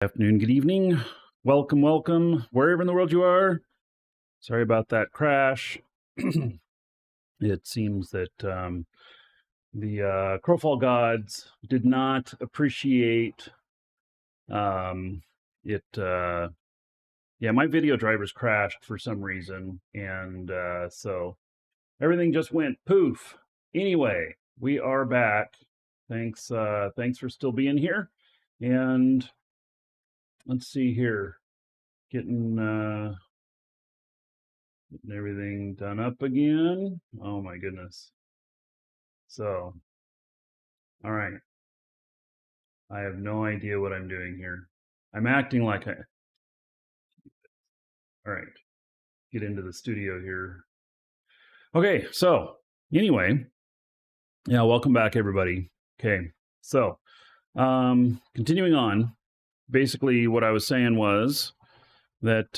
Afternoon, good evening. Welcome, wherever in the world you are. Sorry about that crash. It seems that the Crowfall gods did not appreciate it. Yeah, my video drivers crashed for some reason, and so everything just went poof. Anyway, we are back. Thanks for still being here. And let's see here. Getting everything done up again. Oh my goodness. So, all right. I have no idea what I'm doing here. I'm acting like I. All right. Get into the studio here. Okay. So, anyway, yeah, welcome back, everybody. Okay. So, continuing on, basically, what I was saying was that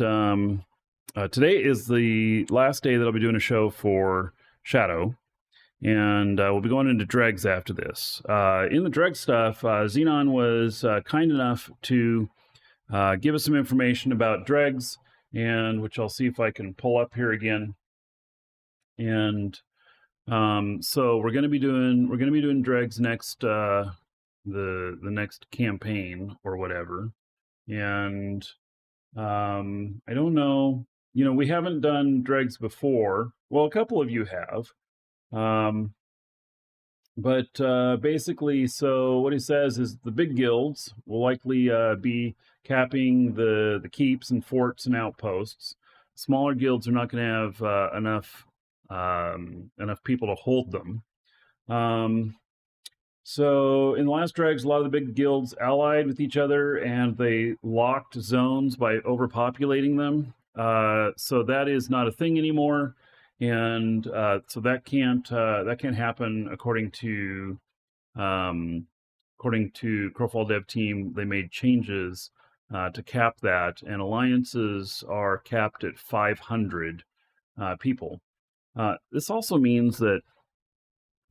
today is the last day that I'll be doing a show for Shadow. And we'll be going into dregs after this. In the dreg stuff, Xenon was kind enough to give us some information about dregs, and which I'll see if I can pull up here again. And so we're going to be doing dregs next the next campaign or whatever. And I don't know. We haven't done dregs before. Well, a couple of you have. But basically, so what he says is the big guilds will likely be capping the keeps and forts and outposts. Smaller guilds are not going to have enough people to hold them. So in the last dregs, a lot of the big guilds allied with each other, and they locked zones by overpopulating them. So that is not a thing anymore. And so that can't happen according to Crowfall dev team. They made changes to cap that, and alliances are capped at 500 people. This also means that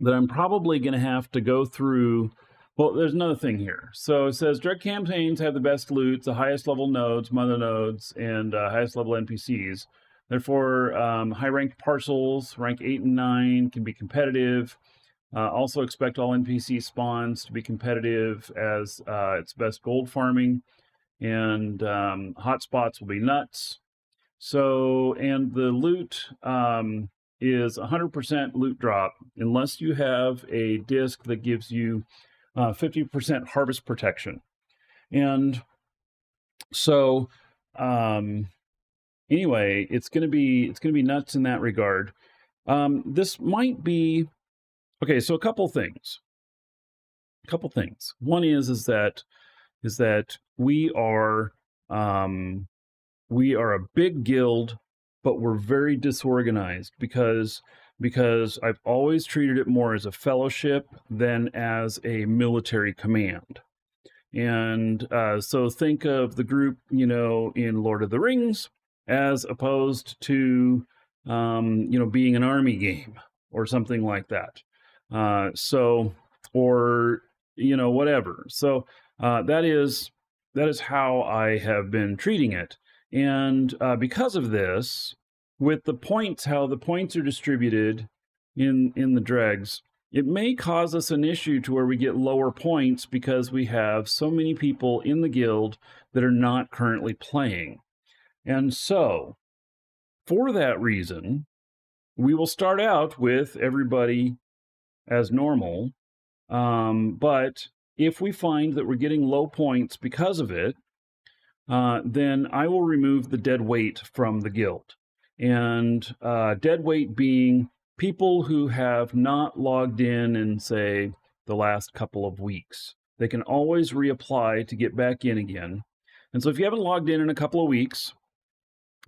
I'm probably going to have to go through. Well, there's another thing here. So it says drug campaigns have the best loot, the highest level nodes, mother nodes, and highest level NPCs. Therefore, high-ranked parcels, rank 8 and 9, can be competitive. Also expect all NPC spawns to be competitive as it's best gold farming. And hotspots will be nuts. So, and the loot is 100% loot drop unless you have a disc that gives you 50% harvest protection. And so, anyway, it's going to be nuts in that regard. This might be okay. So a couple things. One is that we are a big guild, but we're very disorganized because I've always treated it more as a fellowship than as a military command. And so think of the group, in Lord of the Rings, as opposed to, being an army game or something like that. Or whatever. So that is how I have been treating it. And because of this, with the points, how the points are distributed in the dregs, it may cause us an issue to where we get lower points because we have so many people in the guild that are not currently playing. And so, for that reason, we will start out with everybody as normal. But if we find that we're getting low points because of it, then I will remove the dead weight from the guild. And dead weight being people who have not logged in say, the last couple of weeks. They can always reapply to get back in again. And so if you haven't logged in a couple of weeks,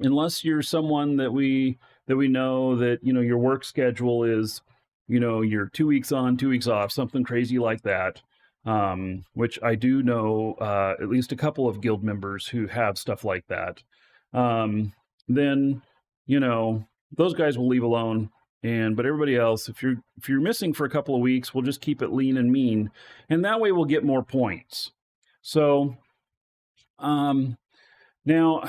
unless you're someone that we know that, your work schedule is, you're 2 weeks on, 2 weeks off, something crazy like that, which I do know at least a couple of guild members who have stuff like that, then, those guys will leave alone. But everybody else, if you're missing for a couple of weeks, we'll just keep it lean and mean. And that way we'll get more points. So Now,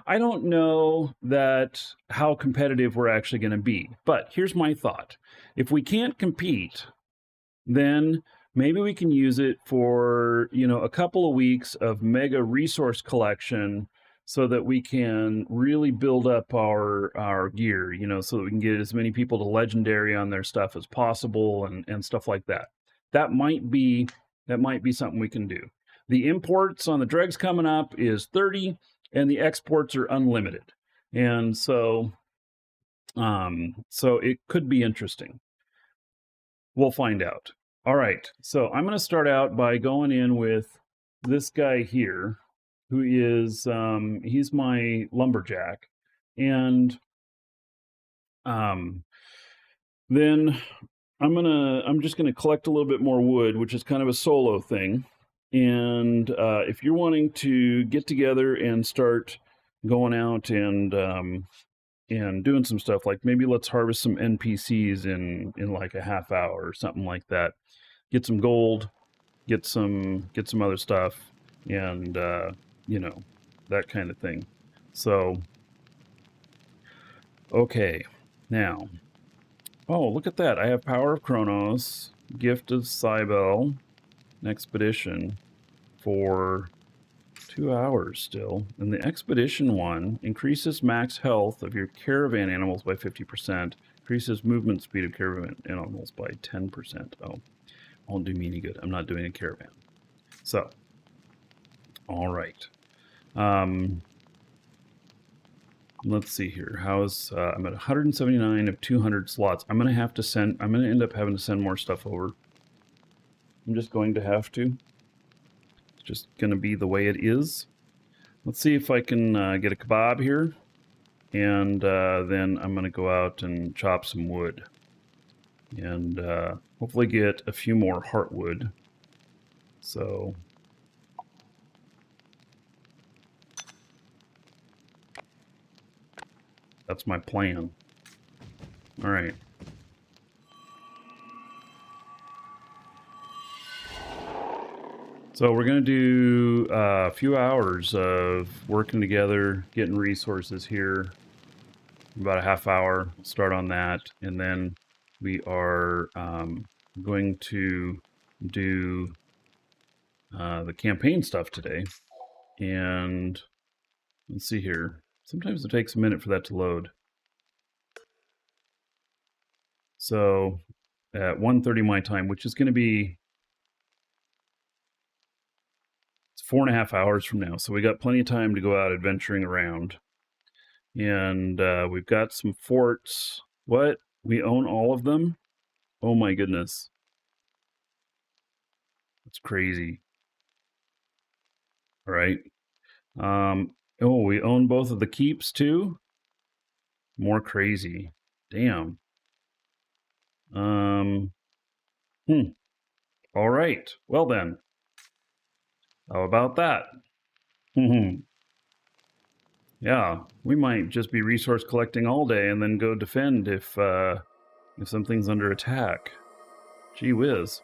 I don't know that how competitive we're actually going to be, but here's my thought. If we can't compete, then maybe we can use it for, a couple of weeks of mega resource collection so that we can really build up our gear, so that we can get as many people to legendary on their stuff as possible and stuff like that. That might be something we can do. The imports on the dregs coming up is 30 and the exports are unlimited. And so it could be interesting. We'll find out. All right, so I'm going to start out by going in with this guy here, who is he's my lumberjack, and then I'm just gonna collect a little bit more wood, which is kind of a solo thing. And if you're wanting to get together and start going out and doing some stuff, like maybe let's harvest some NPCs in like a half hour or something like that. Get some gold, get some other stuff, and that kind of thing. So okay, now, oh, look at that. I have Power of Kronos, Gift of Cybele, an expedition for 2 hours still. And the expedition one increases max health of your caravan animals by 50%, increases movement speed of caravan animals by 10%. Oh, won't do me any good. I'm not doing a caravan. So, all right. Let's see here. How's I'm at 179 of 200 slots. I'm gonna end up having to send more stuff over. I'm just going to have to. It's just gonna be the way it is. Let's see if I can get a kebab here, and then I'm gonna go out and chop some wood, and hopefully get a few more heartwood. So that's my plan. All right. So we're going to do a few hours of working together, getting resources here. About a half hour. Start on that, and then we are going to do the campaign stuff today. And let's see here. Sometimes it takes a minute for that to load. So at 1:30 my time, which is going to be 4.5 hours from now. So we got plenty of time to go out adventuring around. And we've got some forts. What? We own all of them? Oh my goodness. That's crazy. All right. Oh, we own both of the keeps too? More crazy. Damn. All right. Well then. How about that? Yeah, we might just be resource collecting all day and then go defend if something's under attack. Gee whiz.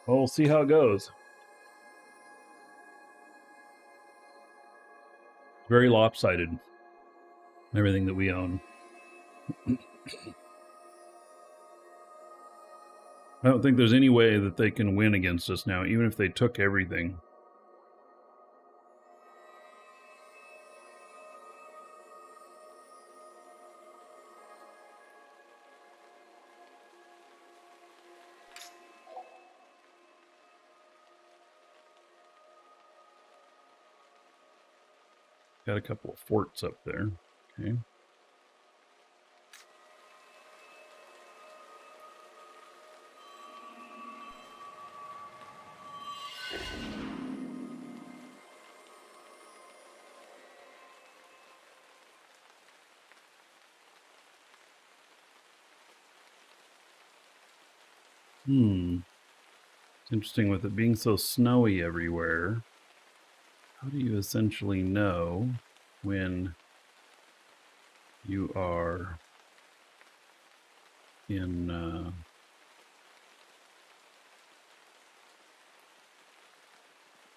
Well, we'll see how it goes. Very lopsided, everything that we own. I don't think there's any way that they can win against us now, even if they took everything. Got a couple of forts up there. Okay. It's interesting with it being so snowy everywhere. How do you essentially know when you are in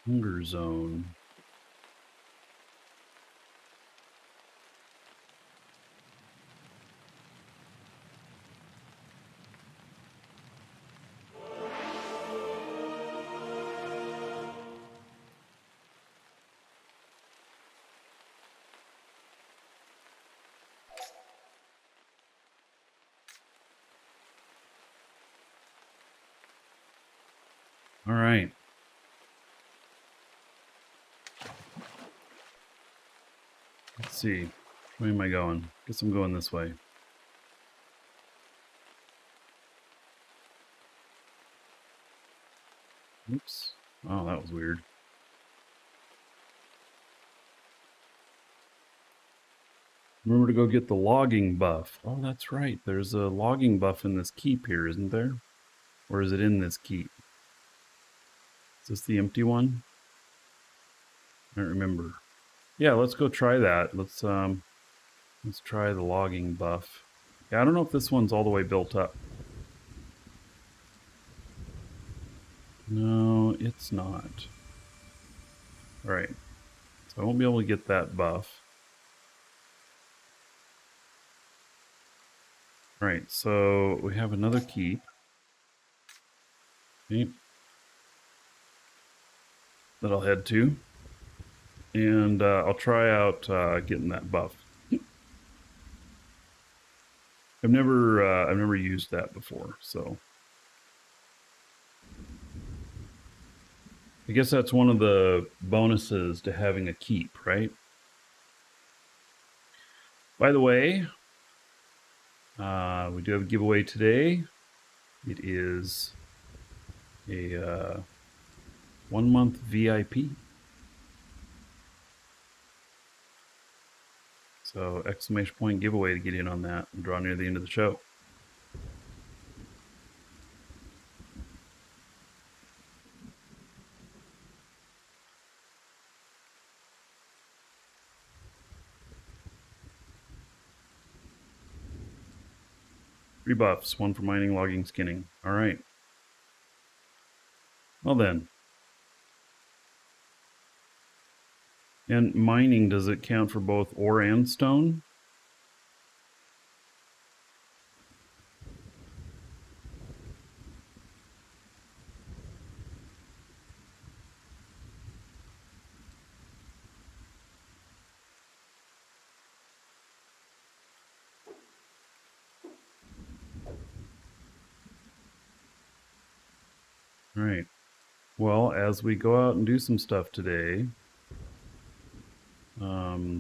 Hunger zone. All right. Let's see. Which way am I going? Guess I'm going this way. Oops. Oh, that was weird. Remember to go get the logging buff. Oh, that's right. There's a logging buff in this keep here, isn't there? Or is it in this keep? Is this the empty one? I don't remember. Yeah, let's go try that. Let's try the logging buff. Yeah, I don't know if this one's all the way built up. No, it's not. All right. So I won't be able to get that buff. All right, so we have another keep. Okay. That I'll head to. And I'll try out getting that buff. I've never used that before, so I guess that's one of the bonuses to having a keep, right? By the way, we do have a giveaway today. It is a 1 month VIP. So exclamation point giveaway to get in on that and draw near the end of the show. Three buffs, one for mining, logging, skinning. All right. Well then. And mining, does it count for both ore and stone? All right. Well, as we go out and do some stuff today,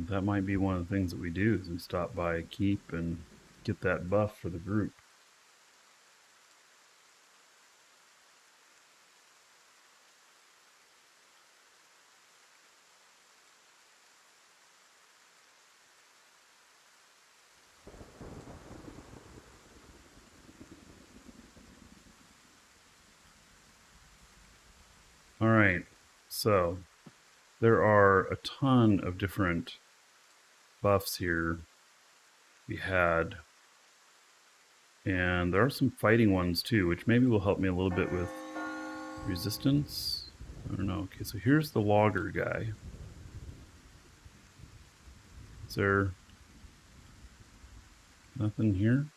that might be one of the things that we do is we stop by a keep and get that buff for the group. All right, so there are a ton of different buffs here we had, and there are some fighting ones too, which maybe will help me a little bit with resistance. I don't know. Okay, so here's the logger guy. Is there nothing here?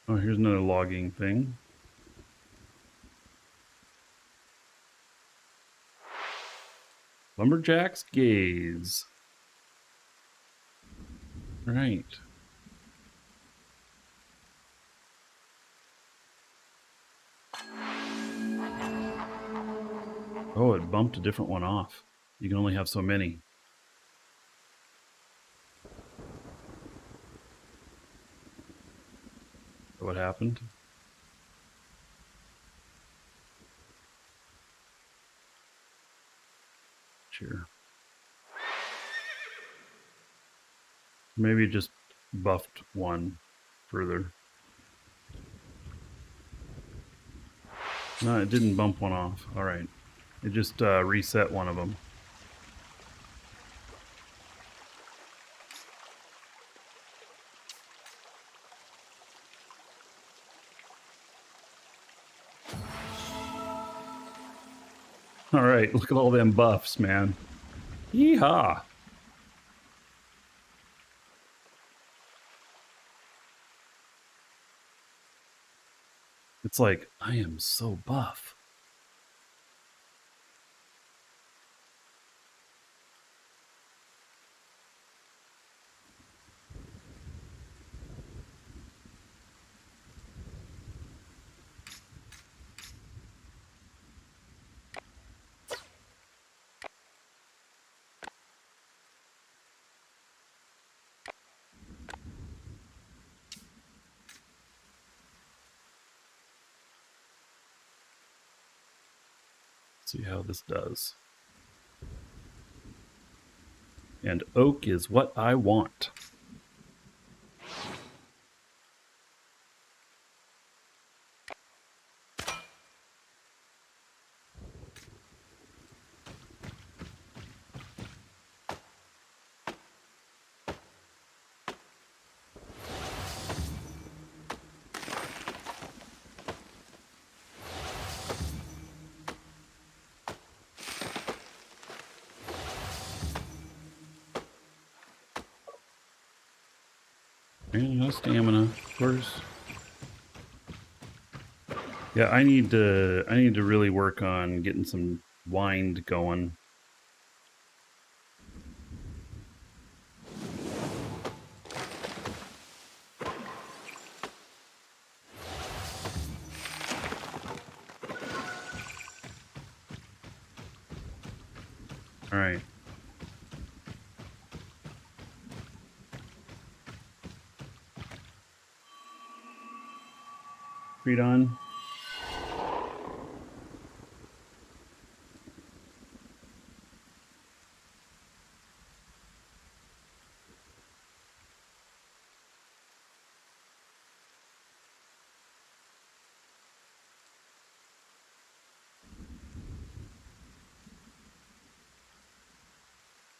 Oh, here's another logging thing. Lumberjack's Gaze. Right. Oh, it bumped a different one off. You can only have so many. What happened? here? Maybe just buffed one further. No, it didn't bump one off. All right. It just reset one of them. All right, look at all them buffs, man. Yeehaw. It's like, I am so buff. See how this does. And oak is what I want. And no stamina, of course. Yeah, I need to really work on getting some wind going. All right. Read on.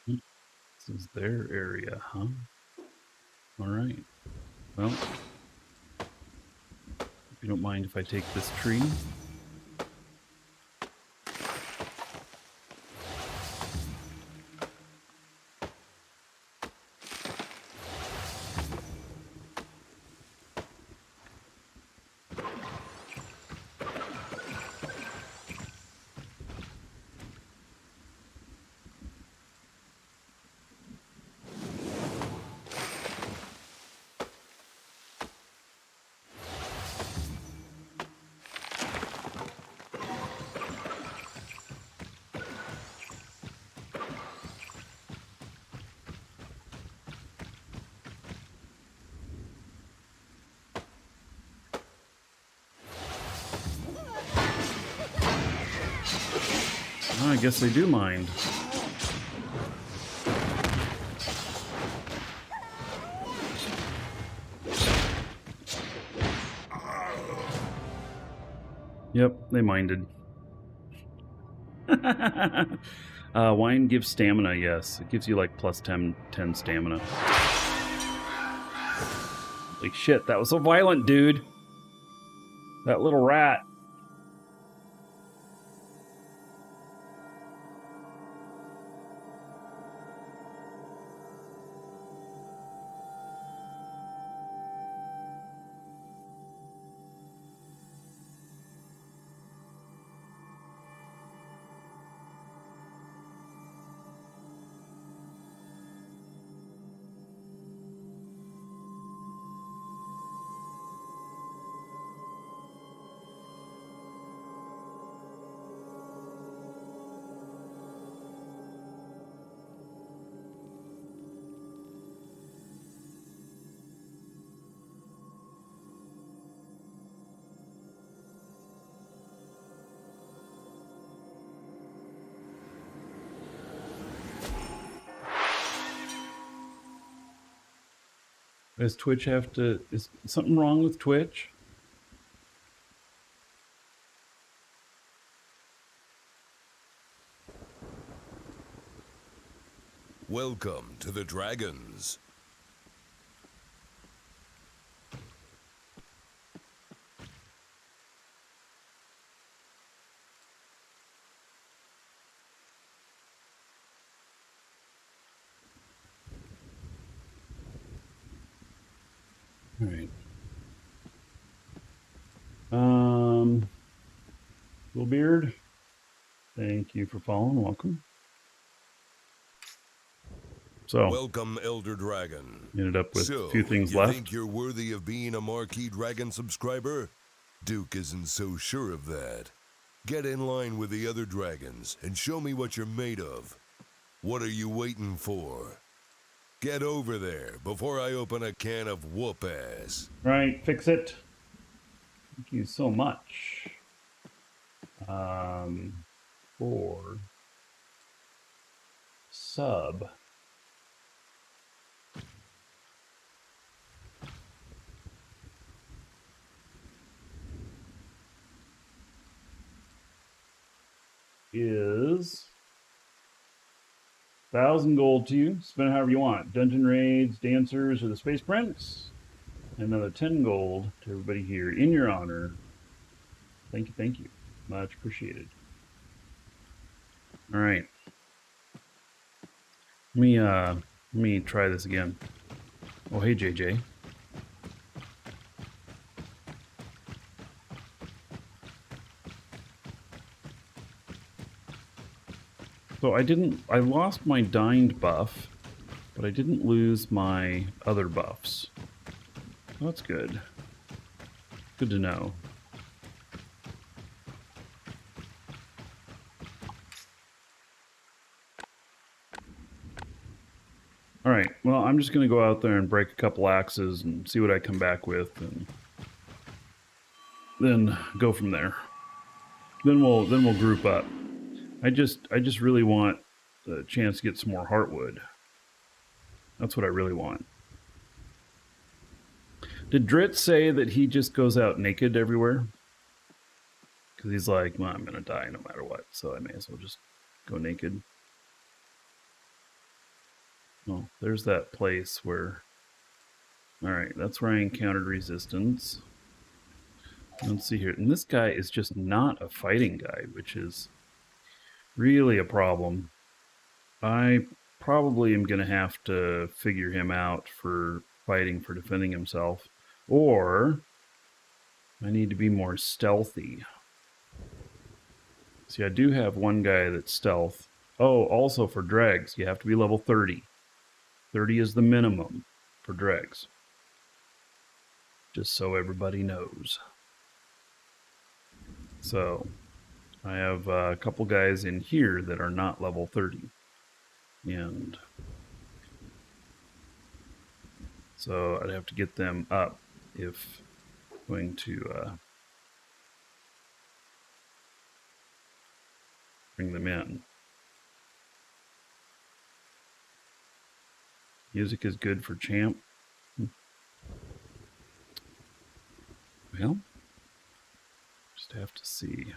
This is their area, huh? All right. Well, if you don't mind if I take this tree. Oh, I guess they do mind. Yep, they minded. Wine gives stamina, yes. It gives you like plus 10 stamina. Like shit, that was so violent, dude. That little rat. Does Twitch have to... Is something wrong with Twitch? Welcome to the Dragons. All right. Little Beard, thank you for following. Welcome. So, welcome, Elder Dragon. Ended up with so, a few things you left. Think you're worthy of being a Marquee Dragon subscriber? Duke isn't so sure of that. Get in line with the other dragons and show me what you're made of. What are you waiting for? Get over there before I open a can of whoop ass. Right, fix it. Thank you so much. For sub. Is 1,000 gold to you. Spend it however you want. Dungeon raids, dancers, or the Space Prince. Another 10 gold to everybody here in your honor. Thank you, thank you. Much appreciated. All right. Let me try this again. Oh, hey, JJ. So I lost my dined buff, but I didn't lose my other buffs. Well, that's good. Good to know. All right, well, I'm just going to go out there and break a couple axes and see what I come back with, and then go from there. Then we'll group up. I just really want a chance to get some more heartwood. That's what I really want. Did Drit say that he just goes out naked everywhere? Because he's like, well, I'm going to die no matter what, so I may as well just go naked. Oh, there's that place where... Alright, that's where I encountered resistance. Let's see here. And this guy is just not a fighting guy, which is really a problem. I probably am going to have to figure him out for fighting, for defending himself. Or I need to be more stealthy. See, I do have one guy that's stealth. Oh, also for dregs, you have to be level 30. 30 is the minimum for dregs. Just so everybody knows. So, I have a couple guys in here that are not level 30. And so I'd have to get them up if I'm going to bring them in. Music is good for champ. Well, just have to see.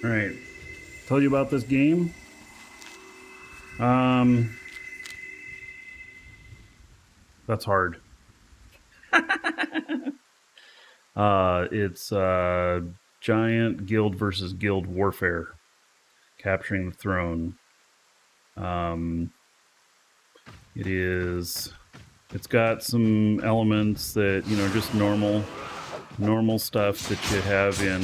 All right. Tell you about this game. That's hard. It's giant guild versus guild warfare, capturing the throne. It is. It's got some elements that just normal stuff that you have in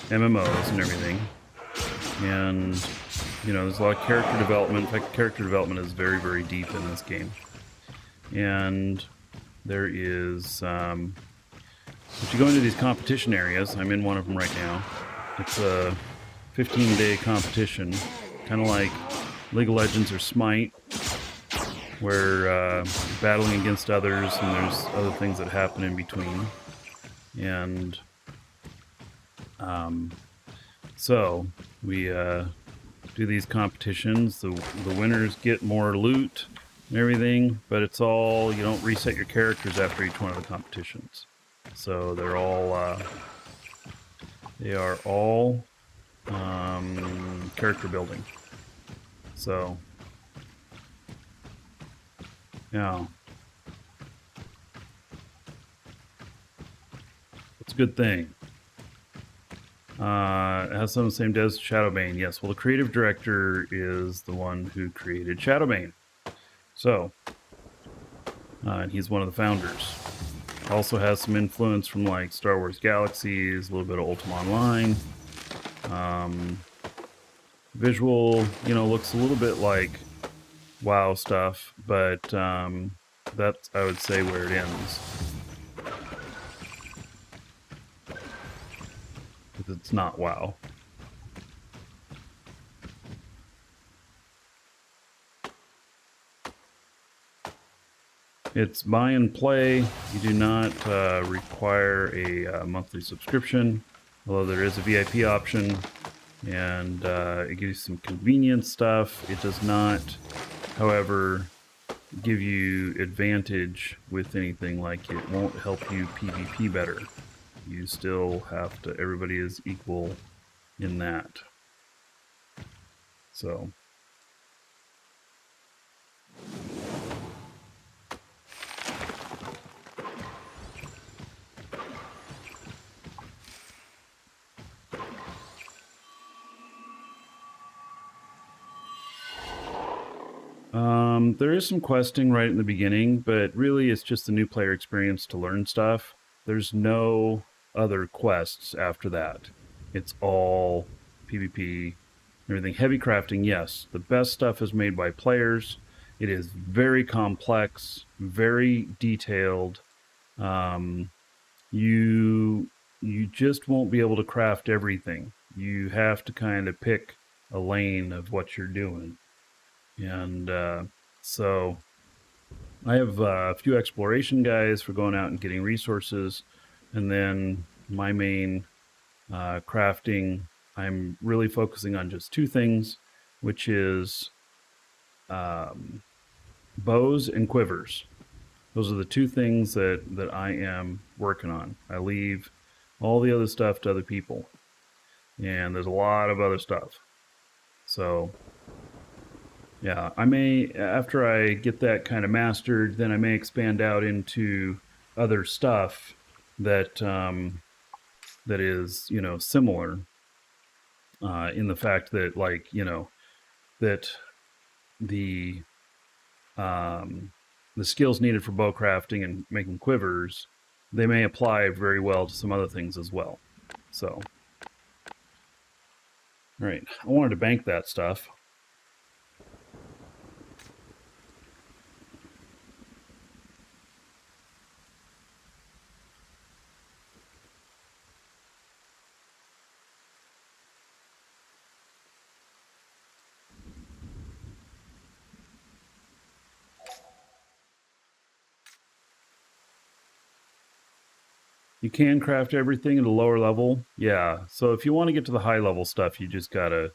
MMOs and everything, and there's a lot of character development. In fact, character development is very, very deep in this game, and there is. If you go into these competition areas, I'm in one of them right now. It's a 15-day competition, kind of like League of Legends or Smite, where you're battling against others, and there's other things that happen in between. And so we do these competitions. The winners get more loot and everything, but it's all, you don't reset your characters after each one of the competitions. So they are all character building. So yeah, it's a good thing. It has some of the same devs as Shadowbane. Yes, well, the creative director is the one who created Shadowbane. So, and he's one of the founders. Also has some influence from like Star Wars Galaxies, a little bit of Ultima Online. Visual, looks a little bit like WoW stuff, but that's, I would say, where it ends. Because it's not WoW. It's buy and play. You do not require a monthly subscription, although there is a VIP option, and it gives you some convenience stuff. It does not, however, give you advantage with anything. Like, it won't help you PvP better. You still have to, everybody is equal in that. So there is some questing right in the beginning, but really it's just the new player experience to learn stuff. There's no other quests after that. It's all PvP, everything. Heavy crafting, yes. The best stuff is made by players. It is very complex, very detailed. You just won't be able to craft everything. You have to kind of pick a lane of what you're doing. And so I have a few exploration guys for going out and getting resources, and then my main crafting, I'm really focusing on just two things, which is bows and quivers. Those are the two things that I am working on. I leave all the other stuff to other people, and there's a lot of other stuff. So yeah, I may, after I get that kind of mastered, then I may expand out into other stuff that that is, similar in the fact that, like, that the skills needed for bow crafting and making quivers, they may apply very well to some other things as well. So, all right, I wanted to bank that stuff. You can craft everything at a lower level. Yeah. So if you want to get to the high level stuff, you just gotta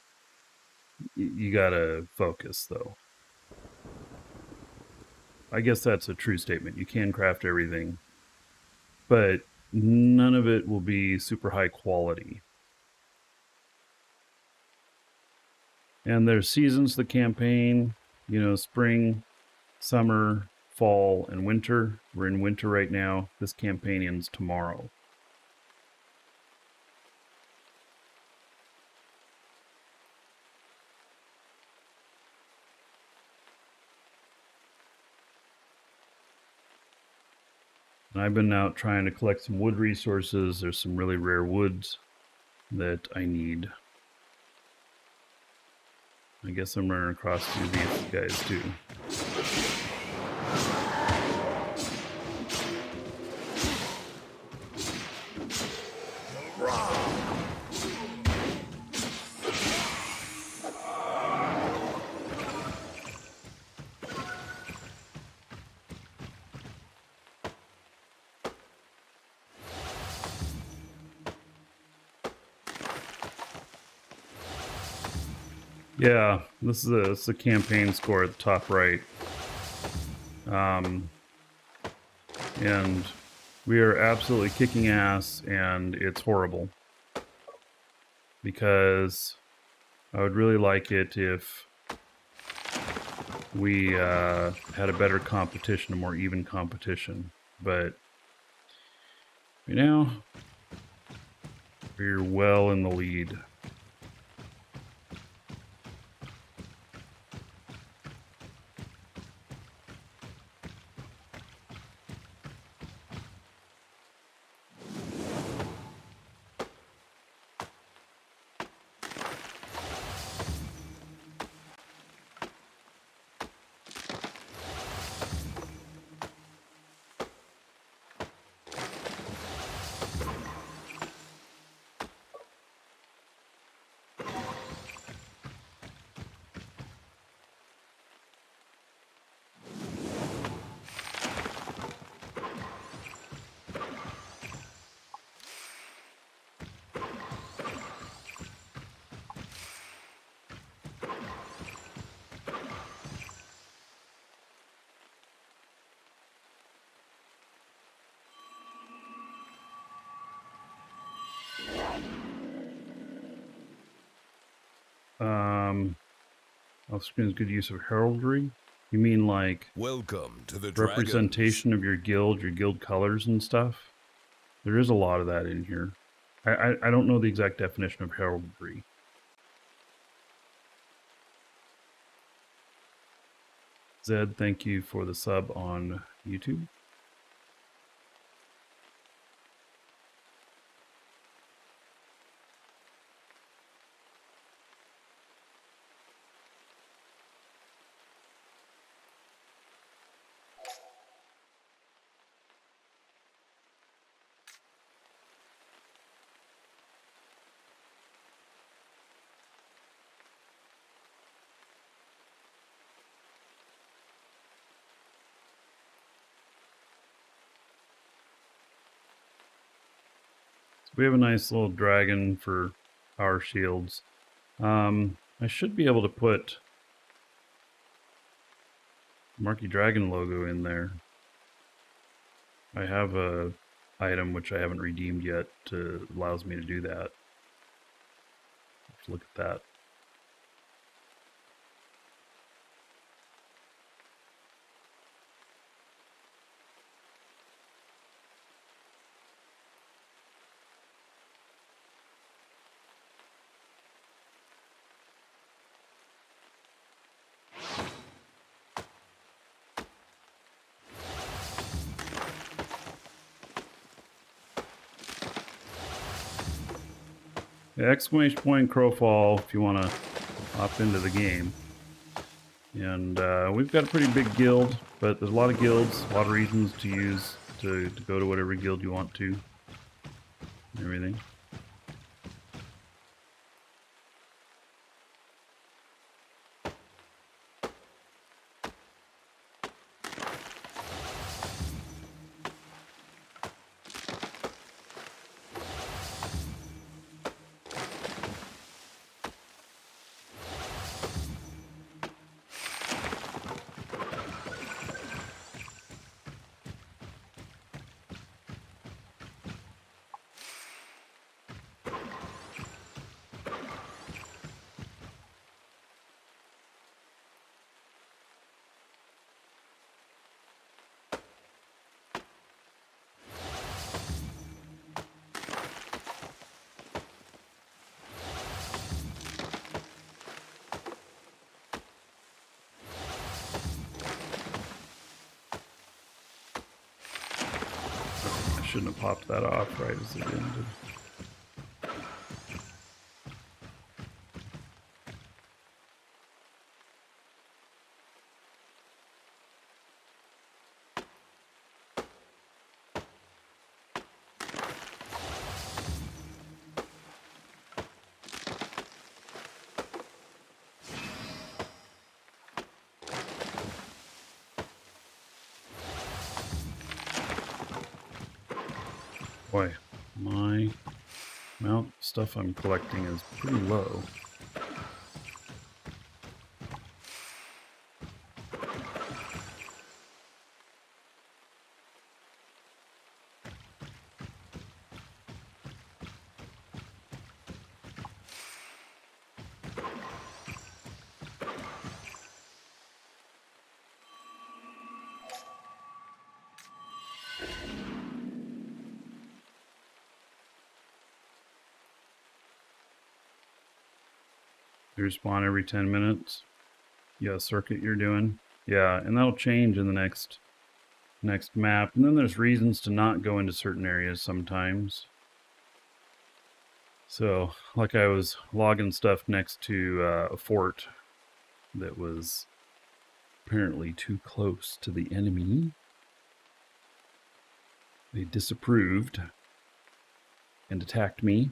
focus, though. I guess that's a true statement. You can craft everything, but none of it will be super high quality. And there's seasons to the campaign, you know, spring, summer, fall, and winter. We're in winter right now. This campaign ends tomorrow. And I've been out trying to collect some wood resources. There's some really rare woods that I need. I guess I'm running across to these guys too. Yeah, this is the campaign score at the top right. And we are absolutely kicking ass, and it's horrible. Because I would really like it if we had a better competition, a more even competition. But right now, we're well in the lead. Off-screen is good use of heraldry. You mean like Welcome to the representation of your guild colors and stuff? There is a lot of that in here. I don't know the exact definition of heraldry. Zed, thank you for the sub on YouTube. We have a nice little dragon for our shields. I should be able to put Marky Dragon logo in there. I have a item which I haven't redeemed yet allows me to do that. Let's look at that. Exclamation point Crowfall if you want to hop into the game. And we've got a pretty big guild, but there's a lot of guilds, a lot of reasons to use to go to whatever guild you want to. And everything. shouldn't have popped that off right as it ended. Boy, my amount of stuff I'm collecting is pretty low. You respawn every 10 minutes. You got a circuit you're doing. Yeah, and that'll change in the next map. And then there's reasons to not go into certain areas sometimes. So, like I was logging stuff next to a fort that was apparently too close to the enemy. They disapproved and attacked me.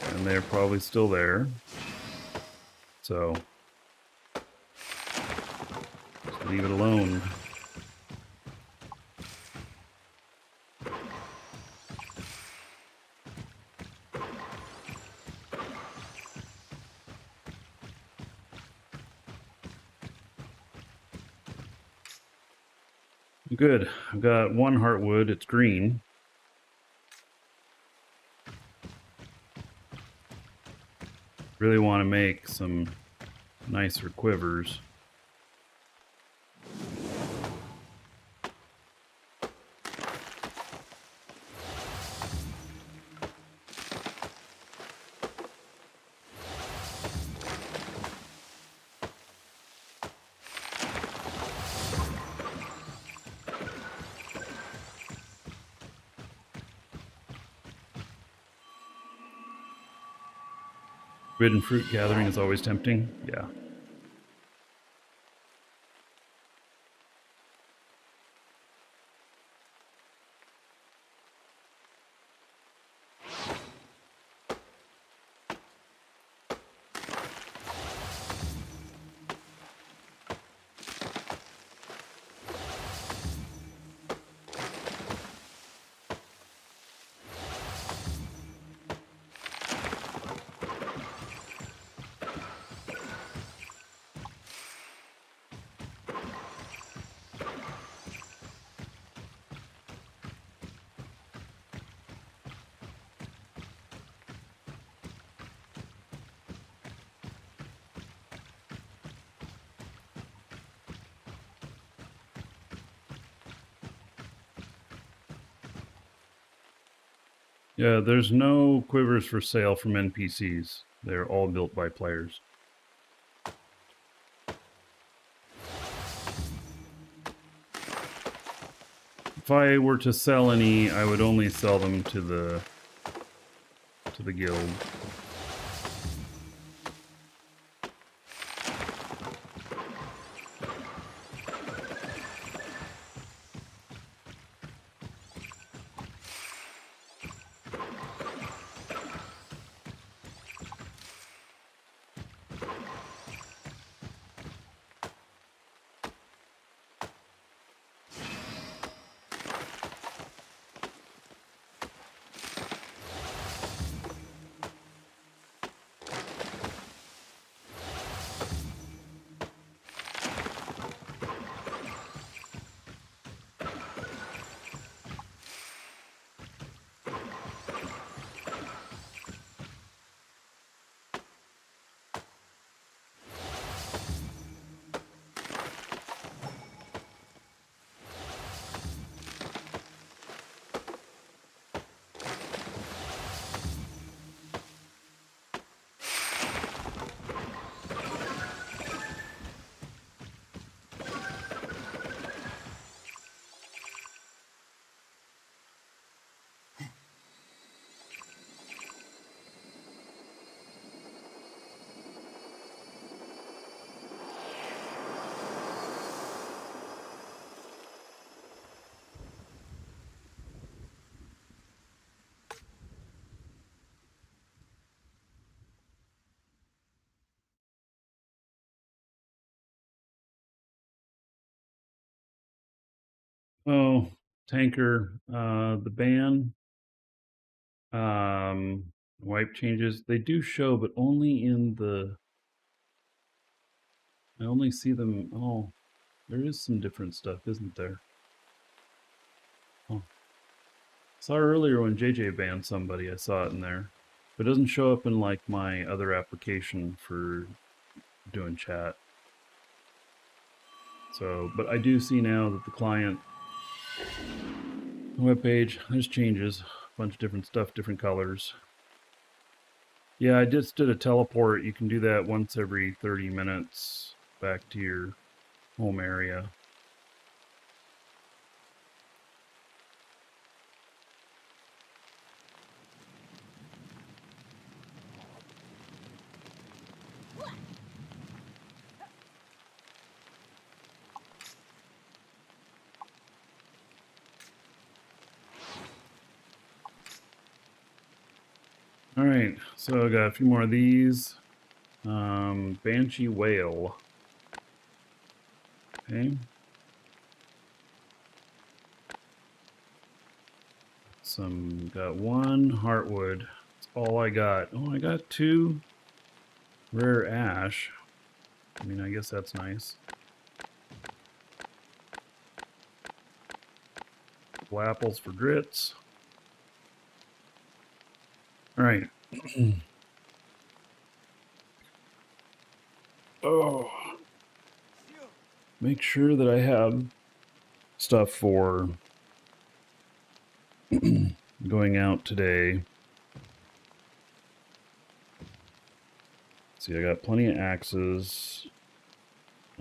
And they're probably still there. So, just leave it alone. Good. I've got one heartwood. It's green. Really want to make some nicer quivers. Forbidden fruit gathering is always tempting. Yeah. Yeah, there's no quivers for sale from NPCs. They're all built by players. If I were to sell any, I would only sell them to the guild. Oh, tanker, the ban, wipe changes, they do show, but only in the, I only see them, oh, there is some different stuff, isn't there? Oh, saw earlier when JJ banned somebody, I saw it in there. But it doesn't show up in like my other application for doing chat. So, but I do see now that the client web page, there's changes, a bunch of different stuff, different colors. Yeah, I just did a teleport. You can do that once every 30 minutes back to your home area. All right, so I got a few more of these. Banshee whale. Okay. Got one heartwood. That's all I got. Oh, I got 2 rare ash. I mean, I guess that's nice. Couple apples for grits. All right. Oh, make sure that I have stuff for going out today. See, I got plenty of axes.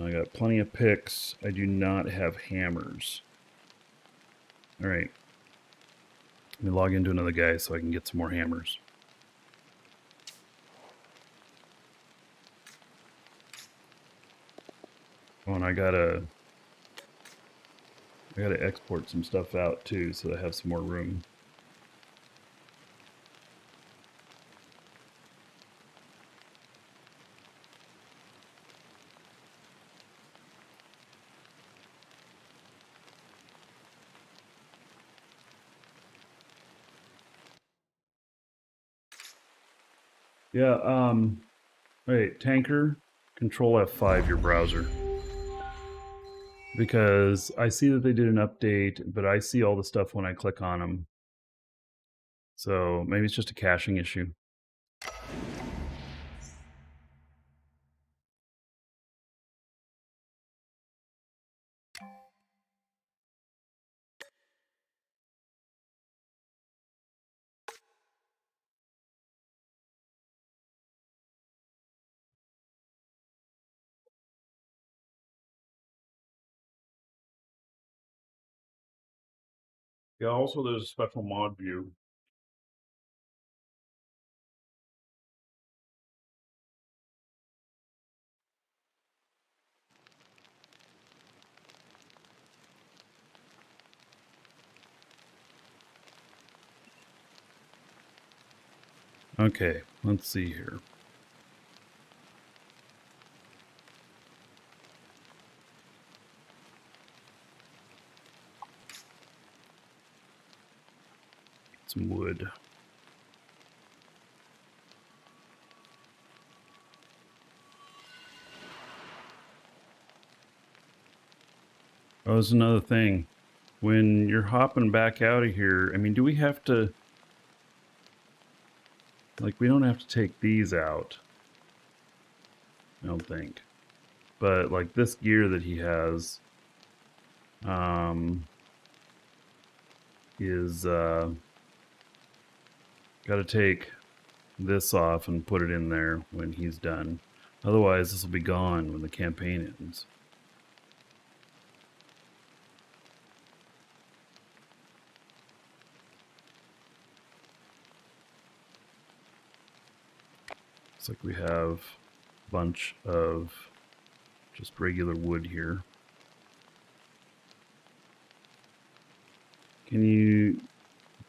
I got plenty of picks. I do not have hammers. All right. Let me log into another guy so I can get some more hammers. Oh, and I gotta export some stuff out too, so I have some more room. Yeah, wait, tanker, control F5 your browser. Because I see that they did an update, but I see all the stuff when I click on them. So maybe it's just a caching issue. Yeah, also there's a special mod view. Okay, let's see here. Some wood. Oh, there's another thing. When you're hopping back out of here, I mean, do we have to, like, we don't have to take these out. I don't think. But, like, this gear that he has, is, got to take this off and put it in there when he's done. Otherwise, this will be gone when the campaign ends. Looks like we have a bunch of just regular wood here. Can you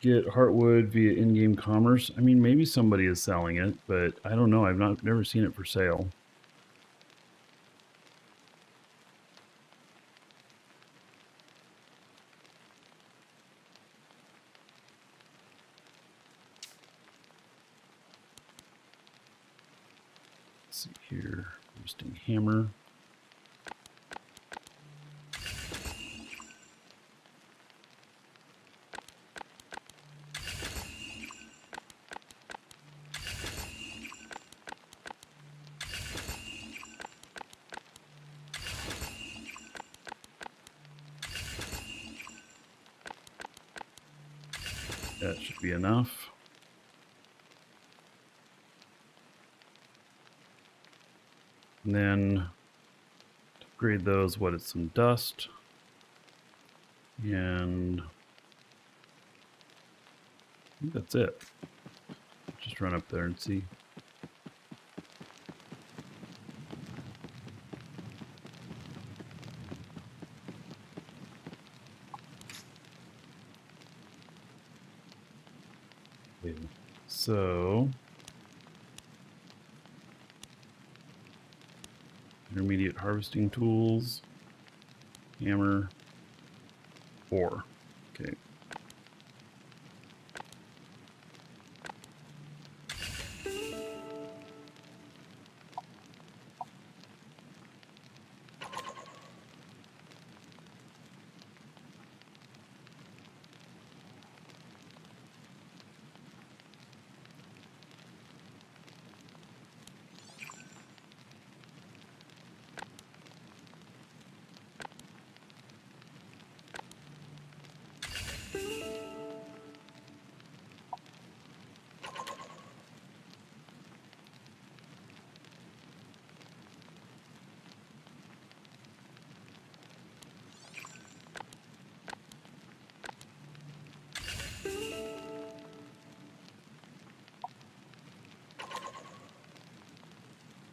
get heartwood via in-game commerce? I mean, maybe somebody is selling it, but I don't know. I've never seen it for sale. let's see here. Harvesting hammer. That should be enough. And then to upgrade those, what is some dust? And I think that's it. Just run up there and see. Okay. So intermediate harvesting tools, hammer, 4. Okay.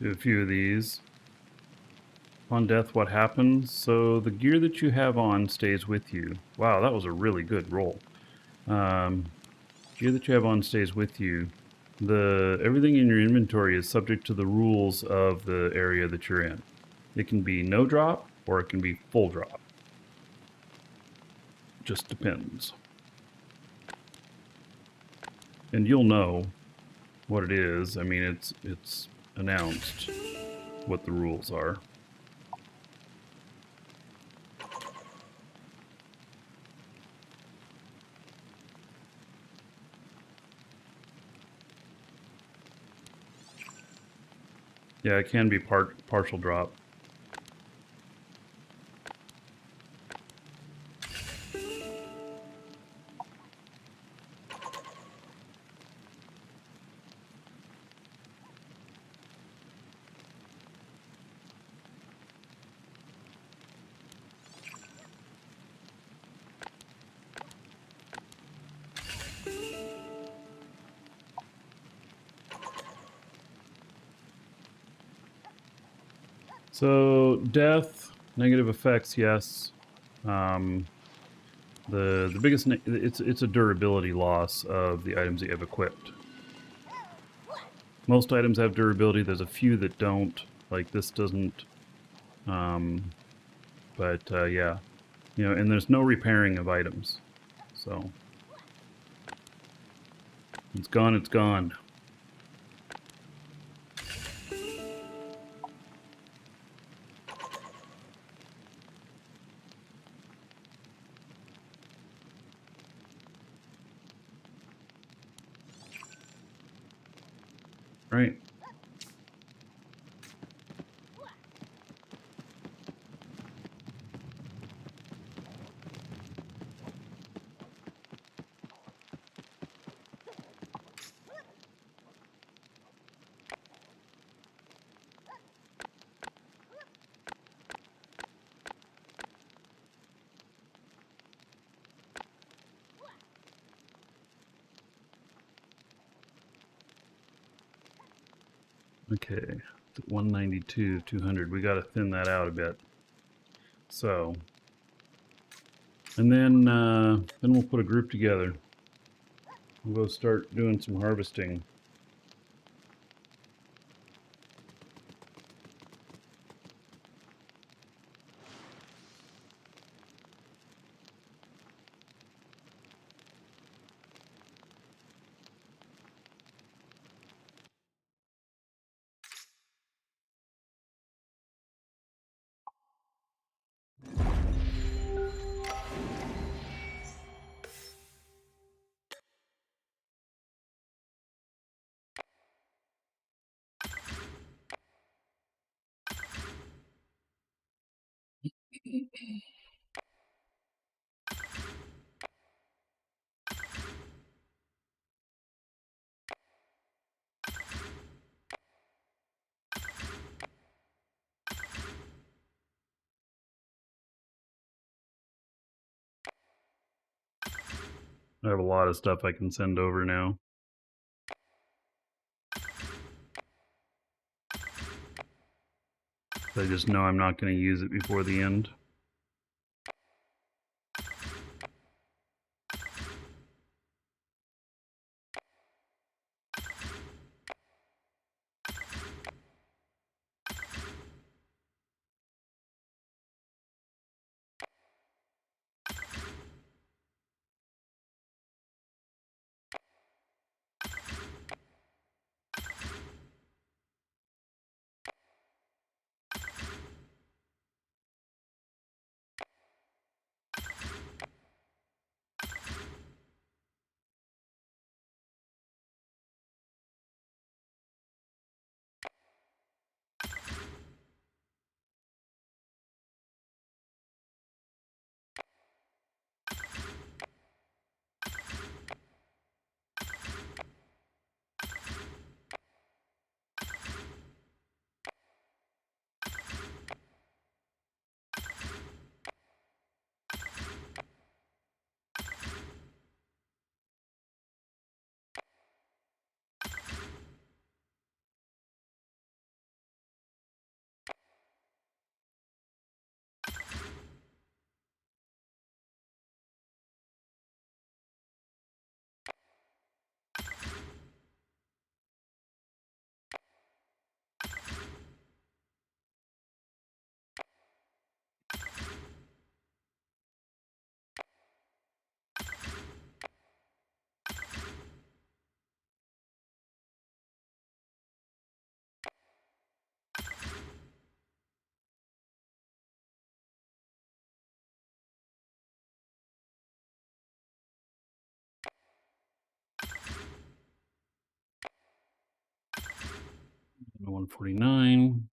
Do a few of these. On death, what happens? So the gear that you have on stays with you. Wow, that was a really good roll. Gear that you have on stays with you. Everything in your inventory is subject to the rules of the area that you're in. It can be no drop or it can be full drop. Just depends. And you'll know what it is. I mean, it's announced what the rules are. Yeah, it can be partial drop. So death, negative effects, yes. The biggest it's a durability loss of the items that you have equipped. Most items have durability. There's a few that don't. Like this doesn't. But yeah, you know, and there's no repairing of items. So it's gone. It's gone. Right. Okay, 192, 200. We got to thin that out a bit. So, and then we'll put a group together. We'll go start doing some harvesting. I have a lot of stuff I can send over now. I just know I'm not going to use it before the end. And 149.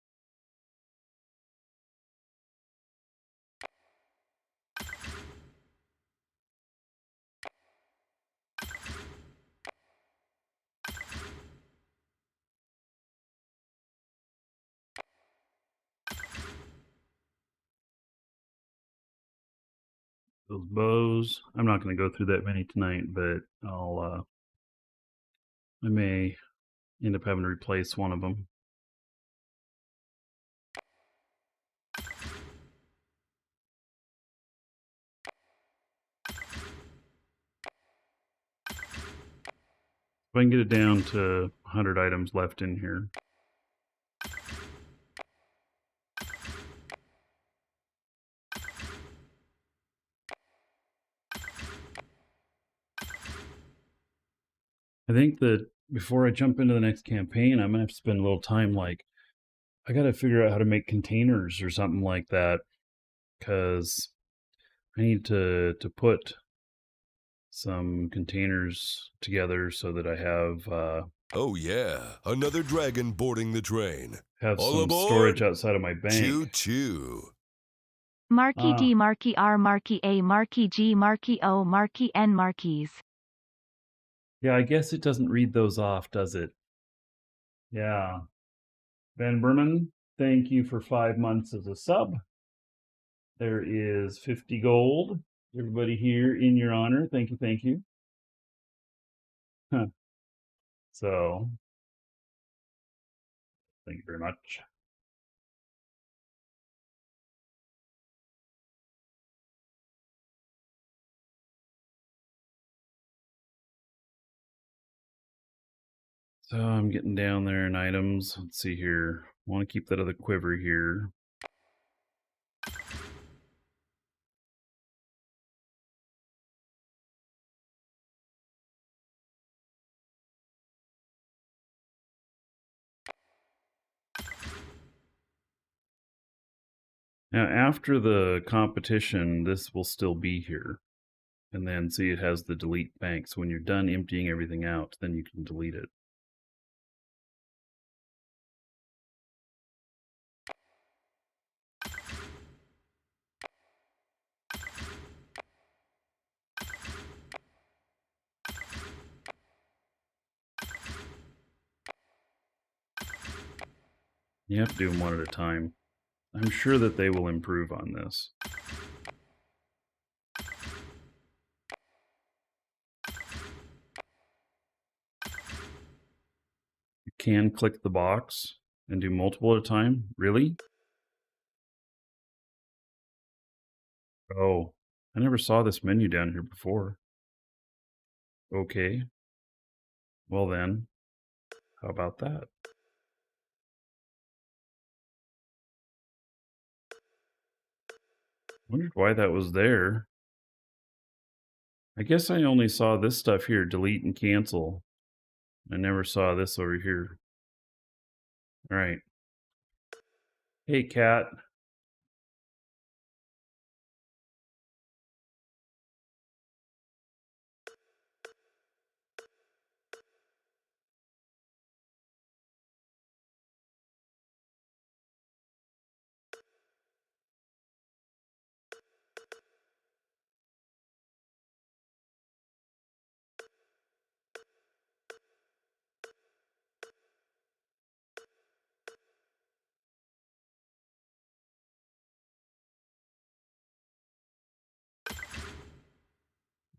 Those bows. I'm not going to go through that many tonight, but I may end up having to replace one of them. If I can get it down to 100 items left in here. I think that before I jump into the next campaign, I'm gonna have to spend a little time. Like, I got to figure out how to make containers or something like that, because I need to put some containers together so that I Oh yeah, another dragon boarding the train. have All some storage aboard! outside of my bank. Choo choo. Marquee D, Marquee R, Marquee A, Marquee G, Marquee O, Marquee N, Marquees. Yeah, I guess it doesn't read those off, does it? Yeah. Van Berman, thank you for 5 months as a sub. There is 50 gold. Everybody here in your honor. Thank you, thank you. Huh. So, thank you very much. So I'm getting down there in items. Let's see here. I want to keep that other quiver here. Now, after the competition, this will still be here. And then see, it has the delete bank. So when you're done emptying everything out, then you can delete it. You have to do them one at a time. I'm sure that they will improve on this. You can click the box and do multiple at a time? Really? Oh, I never saw this menu down here before. Okay. Well then, how about that? Wondered why that was there. I guess I only saw this stuff here, delete and cancel. I never saw this over here. All right. Hey, cat.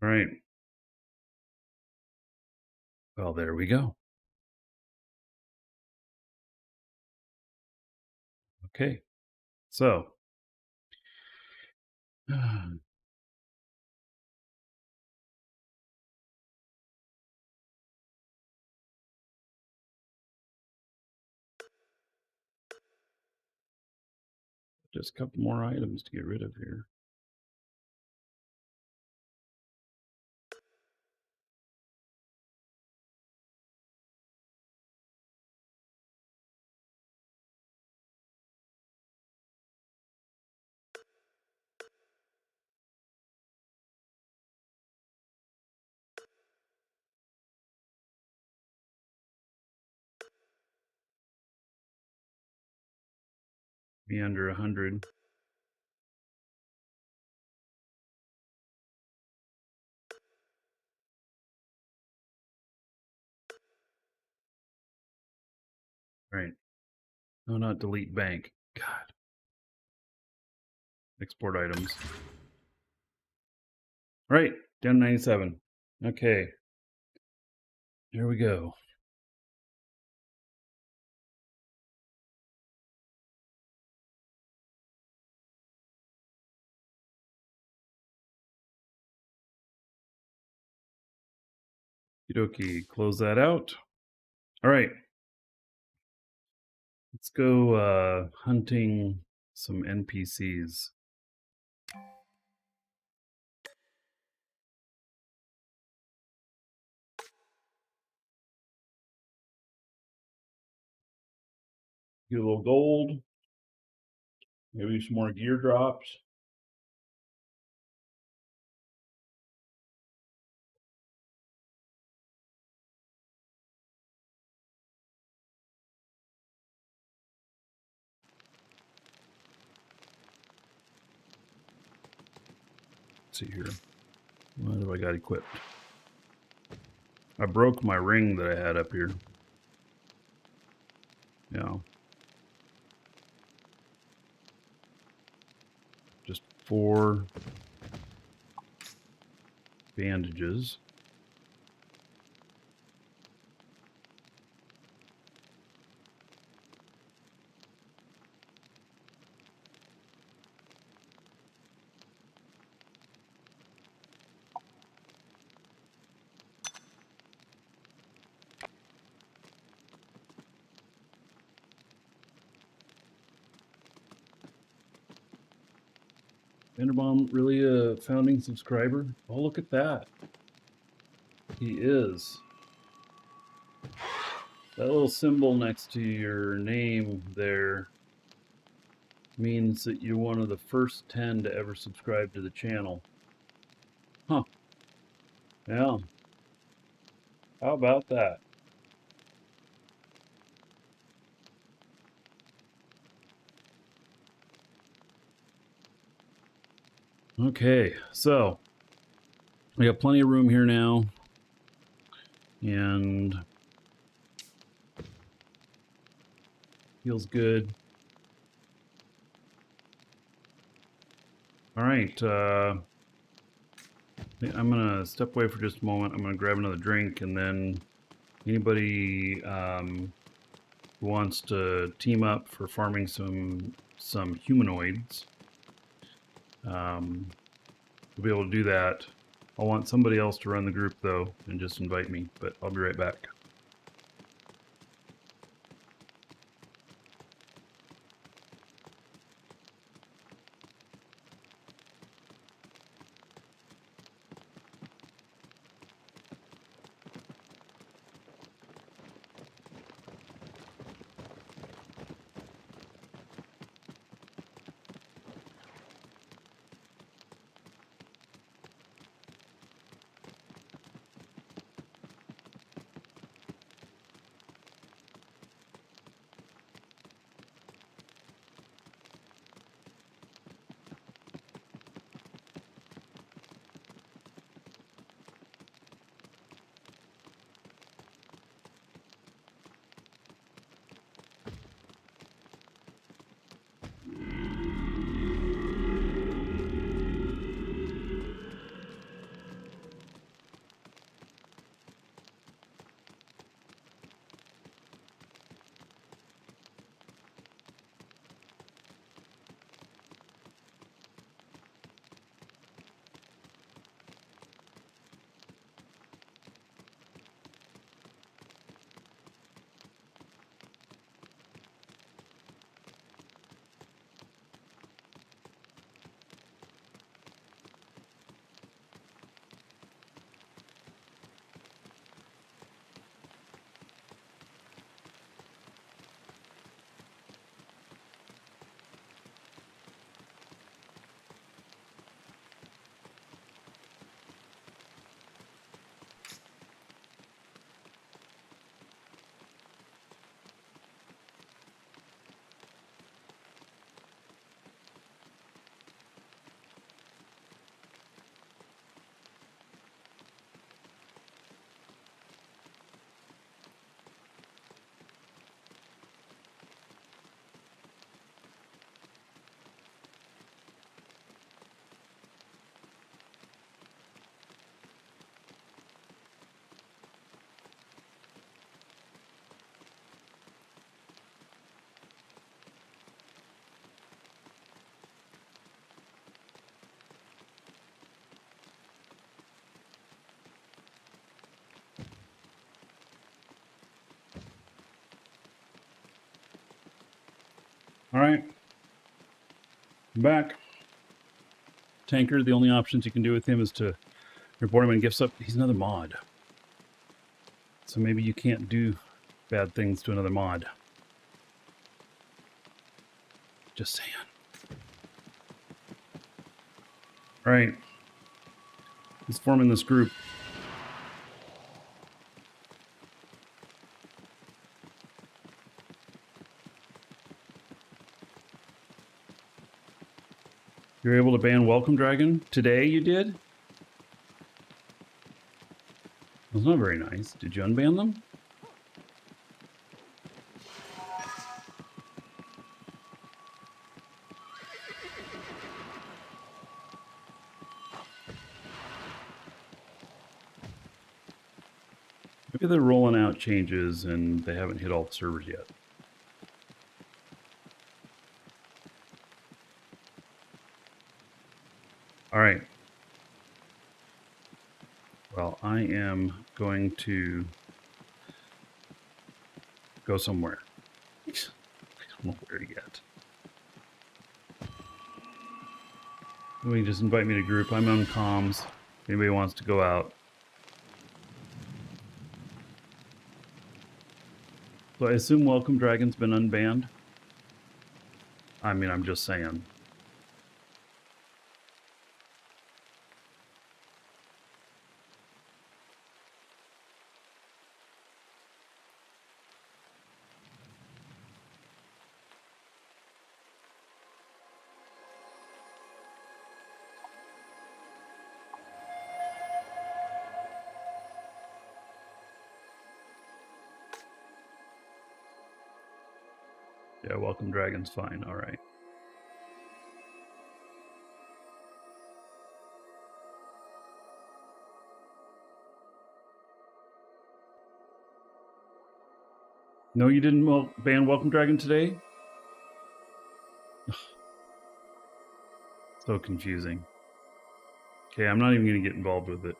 All right. Well, there we go. Okay. So, just a couple more items to get rid of here. Be under 100. Right. No, not delete bank. God. Export items. Right. Down to 97. Okay. Here we go. Okie, close that out. All right. Let's go hunting some NPCs. Get a little gold. Maybe some more gear drops. Let's see here. What have I got equipped? I broke my ring that I had up here. Yeah. Just 4 bandages. Vanderbomb, really a founding subscriber? Oh, look at that. He is. That little symbol next to your name there means that you're one of the first 10 to ever subscribe to the channel. Huh. Yeah. How about that? Okay, so we got plenty of room here now. And Feels good. All right. I'm gonna step away for just a moment. I'm gonna grab another drink, and then anybody who wants to team up for farming some humanoids, we'll be able to do that. I want somebody else to run the group though, and just invite me. But I'll be right back. All right, I'm back. Tanker, the only options you can do with him is to report him in gifts up. He's another mod. So maybe you can't do bad things to another mod. Just saying. All right. He's forming this group. You're able to ban Welcome Dragon? Today you did? That's not very nice. Did you unban them? Maybe they're rolling out changes and they haven't hit all the servers yet. All right. Well, I am going to go somewhere. I don't know where yet. Let me just invite me to group. I'm on comms. If anybody wants to go out. So I assume Welcome Dragon's been unbanned? I mean, I'm just saying. Yeah, welcome dragon's fine. All right. No, you didn't ban welcome dragon today? So confusing. Okay, I'm not even going to get involved with it.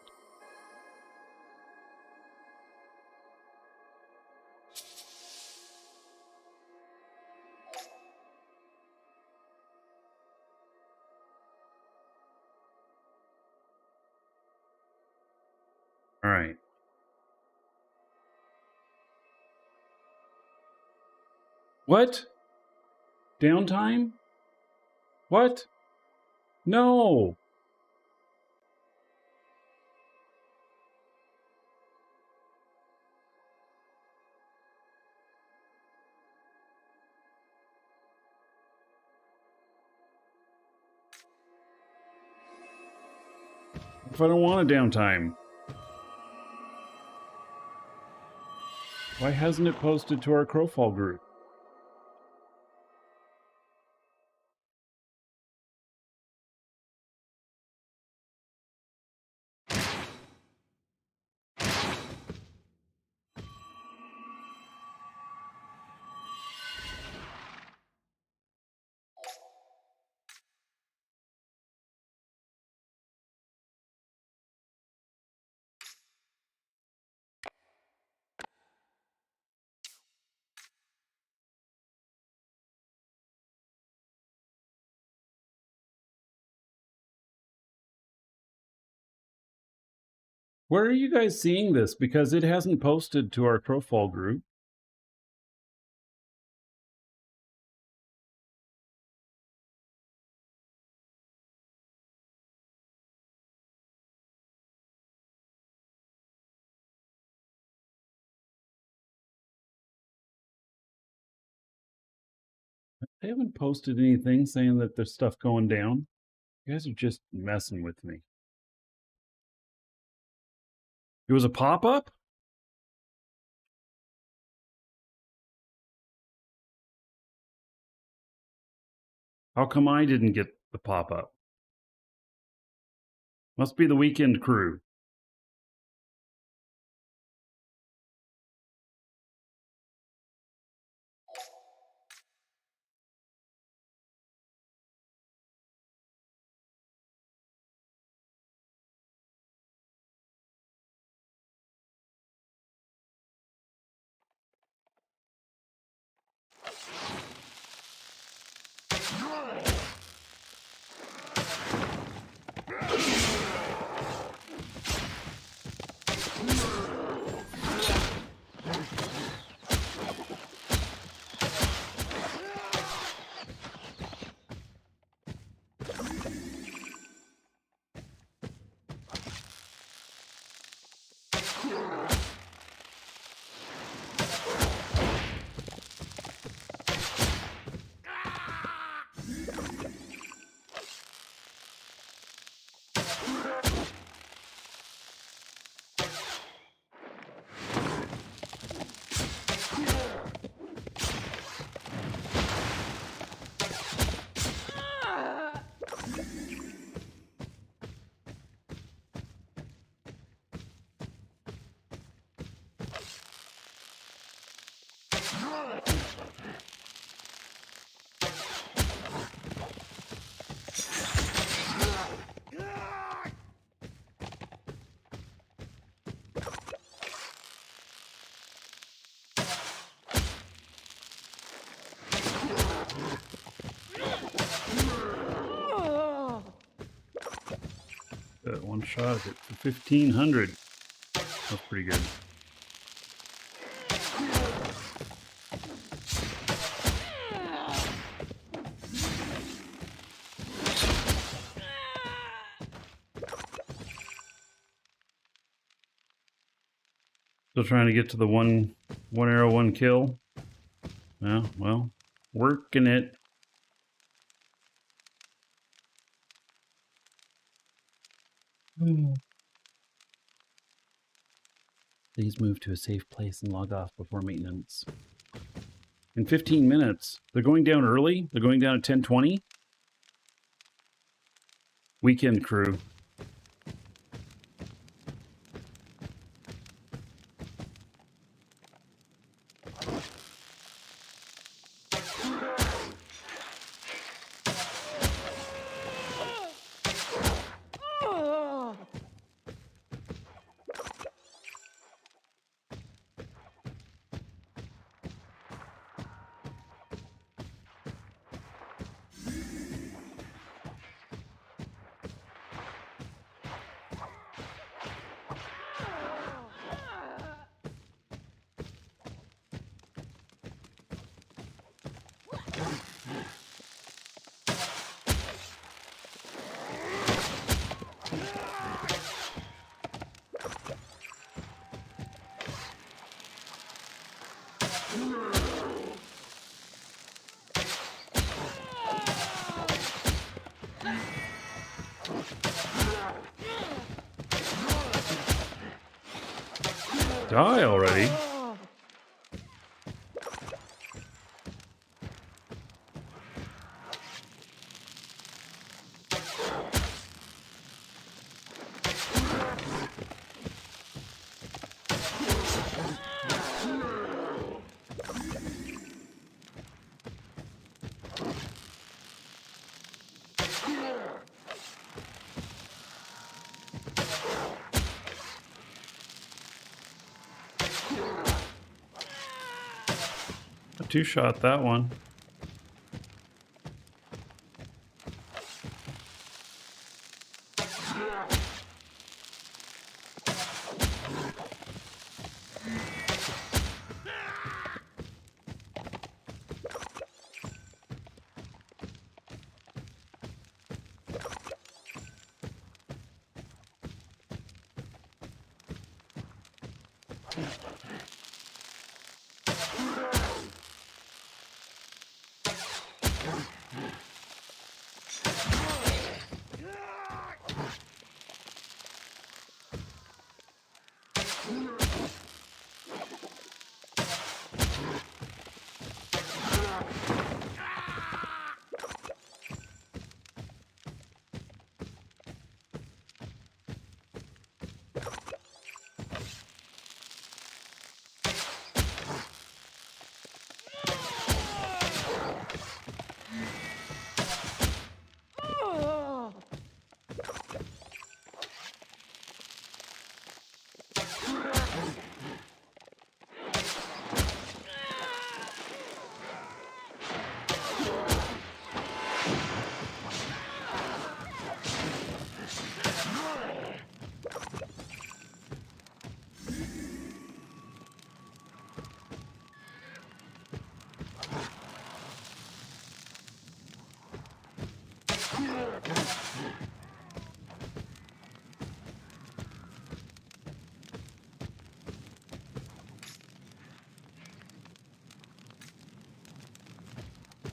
All right. What? Downtime? What? No. If I don't want a downtime. Why hasn't it posted to our Crowfall group? Where are you guys seeing this? Because it hasn't posted to our Crowfall group. They haven't posted anything saying that there's stuff going down. You guys are just messing with me. It was a pop-up? How come I didn't get the pop-up? Must be the weekend crew. One shot at it for 1,500. That's pretty good. Still trying to get to the one arrow, one kill. Yeah, well, working it. Please move to a safe place and log off before maintenance. in 15 minutes. They're going down early. They're going down at 10:20. Weekend crew. Die already. A two-shot that one.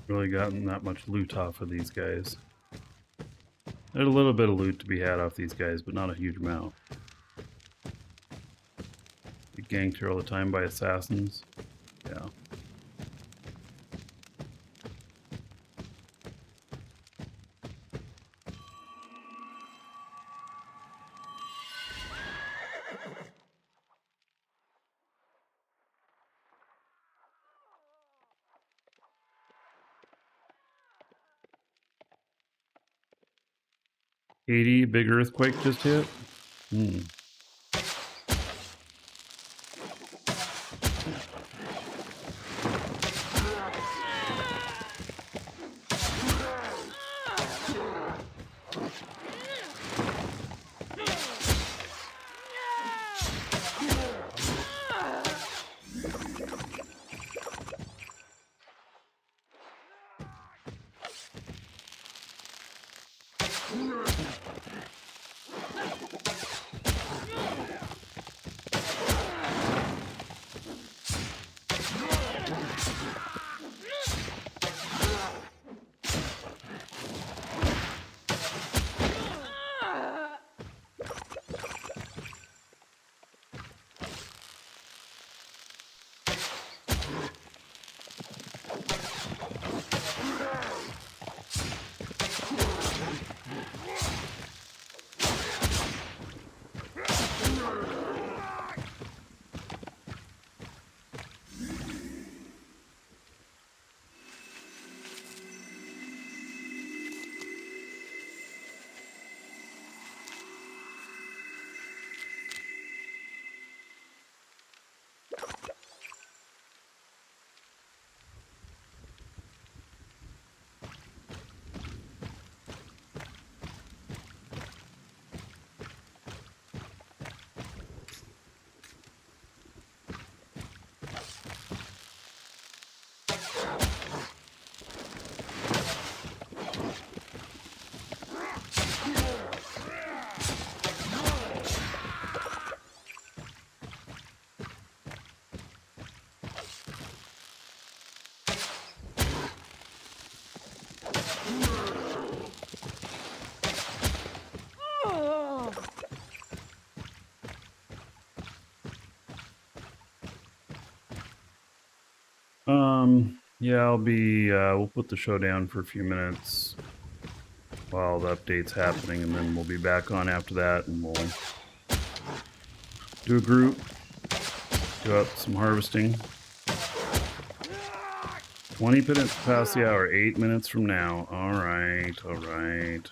Really gotten that much loot off of these guys. There's a little bit of loot to be had off these guys, but not a huge amount. Get ganked here all the time by assassins. Yeah. Big earthquake just hit. Yeah, I'll be, we'll put the show down for a few minutes while the update's happening, and then we'll be back on after that, and we'll do a group, do up some harvesting. 20 minutes past the hour, 8 minutes from now. All right, all right.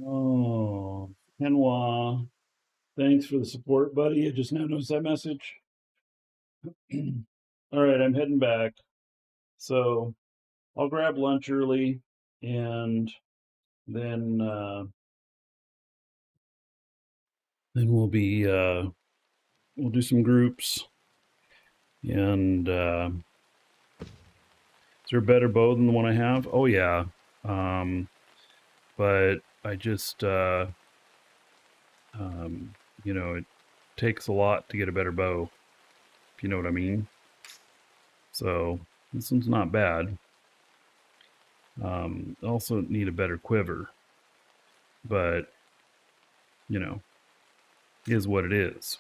Oh, Henwa, thanks for the support, buddy. I just now noticed that message. All right, I'm heading back. So I'll grab lunch early, and then we'll be we'll do some groups. And is there a better bow than the one I have? Oh yeah. But I just you know, it takes a lot to get a better bow, if you know what I mean. So this one's not bad. Also need a better quiver, but you know, is what it is.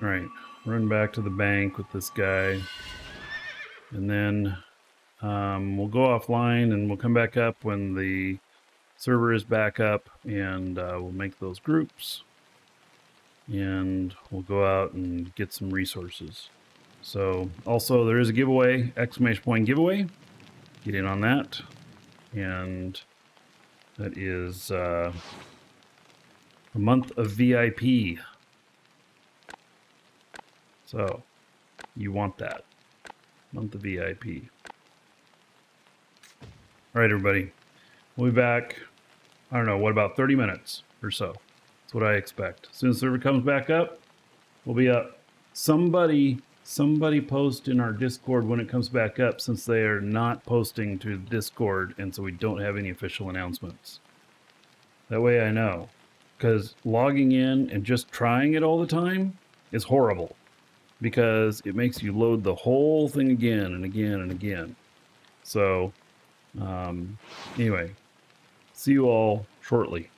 All right, run back to the bank with this guy, and then we'll go offline, and we'll come back up when the server is back up, and we'll make those groups, and we'll go out and get some resources. So also there is a giveaway, exclamation point giveaway. Get in on that, and that is a month of VIP. So you want that month of VIP. All right, everybody, we'll be back. I don't know, what, about 30 minutes or so? That's what I expect. As soon as the server comes back up, we'll be up. Somebody post in our Discord when it comes back up, since they are not posting to Discord, and so we don't have any official announcements. That way I know. Because logging in and just trying it all the time is horrible, because it makes you load the whole thing again and again and again. So anyway, see you all shortly.